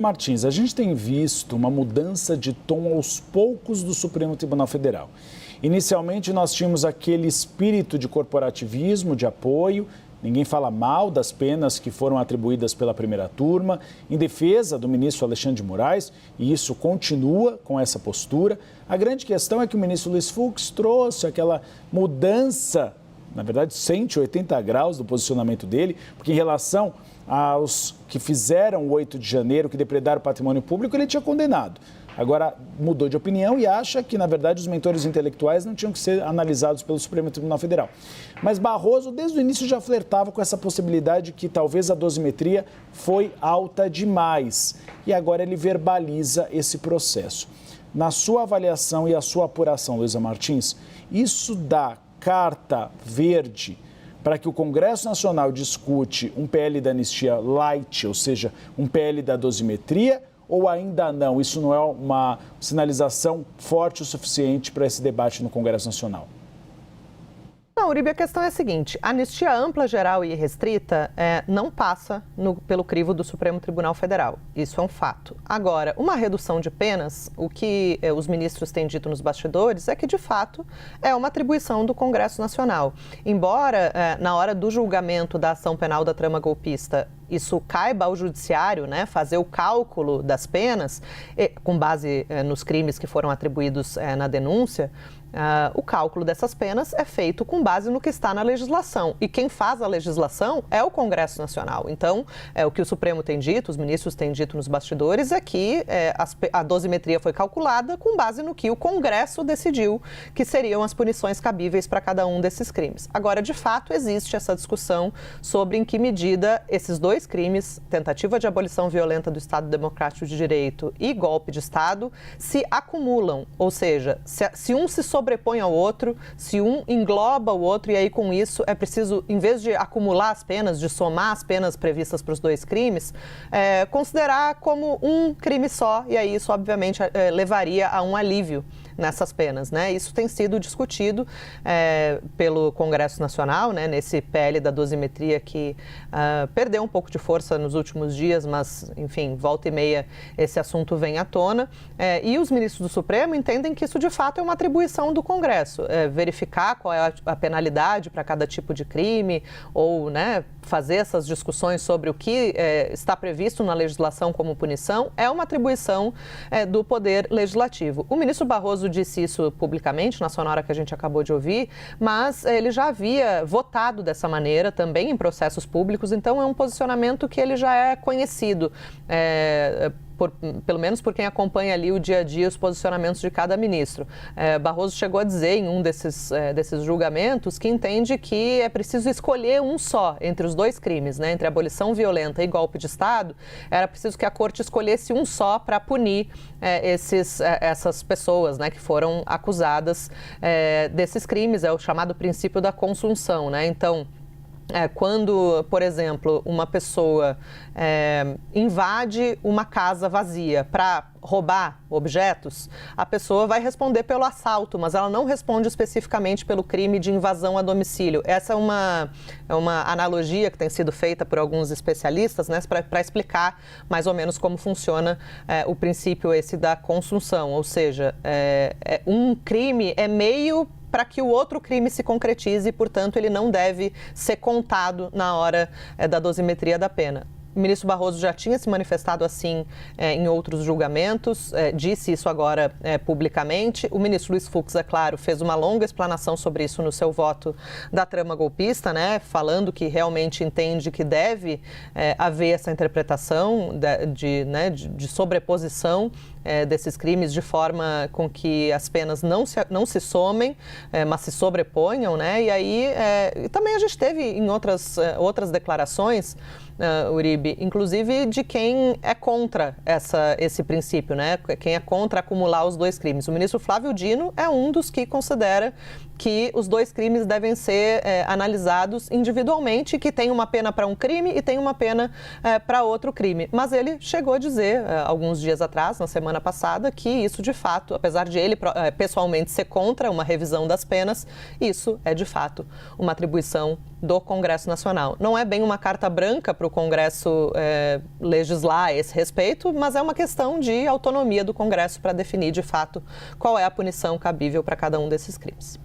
Martins, a gente tem visto uma mudança de tom aos poucos do Supremo Tribunal Federal. Inicialmente, nós tínhamos aquele espírito de corporativismo, de apoio. Ninguém fala mal das penas que foram atribuídas pela primeira turma, em defesa do ministro Alexandre de Moraes, e isso continua com essa postura. A grande questão é que o ministro Luiz Fux trouxe aquela mudança, na verdade, 180 graus do posicionamento dele, porque em relação aos que fizeram o 8 de janeiro, que depredaram o patrimônio público, ele tinha condenado. Agora mudou de opinião e acha que, na verdade, os mentores intelectuais não tinham que ser analisados pelo Supremo Tribunal Federal. Mas Barroso, desde o início, já flertava com essa possibilidade que talvez a dosimetria foi alta demais. E agora ele verbaliza esse processo. Na sua avaliação e a sua apuração, Luísa Martins, isso dá carta verde para que o Congresso Nacional discute um PL da anistia light, ou seja, um PL da dosimetria, ou ainda não? Isso não é uma sinalização forte o suficiente para esse debate no Congresso Nacional? Não, Uribe, a questão é a seguinte: a anistia ampla, geral e restrita não passa pelo crivo do Supremo Tribunal Federal. Isso é um fato. Agora, uma redução de penas, o que os ministros têm dito nos bastidores é que, de fato, é uma atribuição do Congresso Nacional. Embora, na hora do julgamento da ação penal da trama golpista, isso caiba ao judiciário, né, fazer o cálculo das penas, com base nos crimes que foram atribuídos na denúncia, o cálculo dessas penas é feito com base no que está na legislação. E quem faz a legislação é o Congresso Nacional. Então, o que o Supremo tem dito, os ministros têm dito nos bastidores, é que a dosimetria foi calculada com base no que o Congresso decidiu que seriam as punições cabíveis para cada um desses crimes. Agora, de fato, existe essa discussão sobre em que medida esses dois crimes, tentativa de abolição violenta do Estado Democrático de Direito e golpe de Estado, se acumulam. Ou seja, se um se sobrepõe ao outro, se um engloba o outro, e aí com isso é preciso, em vez de acumular as penas, de somar as penas previstas para os dois crimes, considerar como um crime só, e aí isso obviamente levaria a um alívio nessas penas, né? Isso tem sido discutido pelo Congresso Nacional, né? Nesse PL da dosimetria que perdeu um pouco de força nos últimos dias, mas, enfim, volta e meia esse assunto vem à tona. E os ministros do Supremo entendem que isso, de fato, é uma atribuição do Congresso. Verificar qual é a penalidade para cada tipo de crime ou, né, fazer essas discussões sobre o que está previsto na legislação como punição é uma atribuição do Poder Legislativo. O ministro Barroso disse isso publicamente, na sonora que a gente acabou de ouvir, mas ele já havia votado dessa maneira também em processos públicos, então é um posicionamento que ele já é conhecido, pelo menos por quem acompanha ali o dia a dia, os posicionamentos de cada ministro. Barroso chegou a dizer em um desses julgamentos que entende que é preciso escolher um só entre os dois crimes, né, entre abolição violenta e golpe de Estado. Era preciso que a Corte escolhesse um só para punir essas pessoas, né, que foram acusadas desses crimes. É o chamado princípio da consunção, né? Então, quando, por exemplo, uma pessoa invade uma casa vazia para roubar objetos, a pessoa vai responder pelo assalto, mas ela não responde especificamente pelo crime de invasão a domicílio. Essa é uma analogia que tem sido feita por alguns especialistas, né, para explicar mais ou menos como funciona o princípio esse da consunção, ou seja, um crime é meio para que o outro crime se concretize e, portanto, ele não deve ser contado na hora da dosimetria da pena. O ministro Barroso já tinha se manifestado assim em outros julgamentos, disse isso agora publicamente. O ministro Luiz Fux, é claro, fez uma longa explanação sobre isso no seu voto da trama golpista, né, falando que realmente entende que deve haver essa interpretação de sobreposição desses crimes de forma com que as penas não se somem, mas se sobreponham, né? E aí também a gente teve em outras declarações, Uribe, inclusive de quem é contra esse princípio, né? Quem é contra acumular os dois crimes. O ministro Flávio Dino é um dos que considera que os dois crimes devem ser analisados individualmente, que tem uma pena para um crime e tem uma pena para outro crime. Mas ele chegou a dizer, alguns dias atrás, na semana passada, que isso de fato, apesar de ele pessoalmente ser contra uma revisão das penas, isso é de fato uma atribuição do Congresso Nacional. Não é bem uma carta branca para o Congresso legislar a esse respeito, mas é uma questão de autonomia do Congresso para definir, de fato, qual é a punição cabível para cada um desses crimes.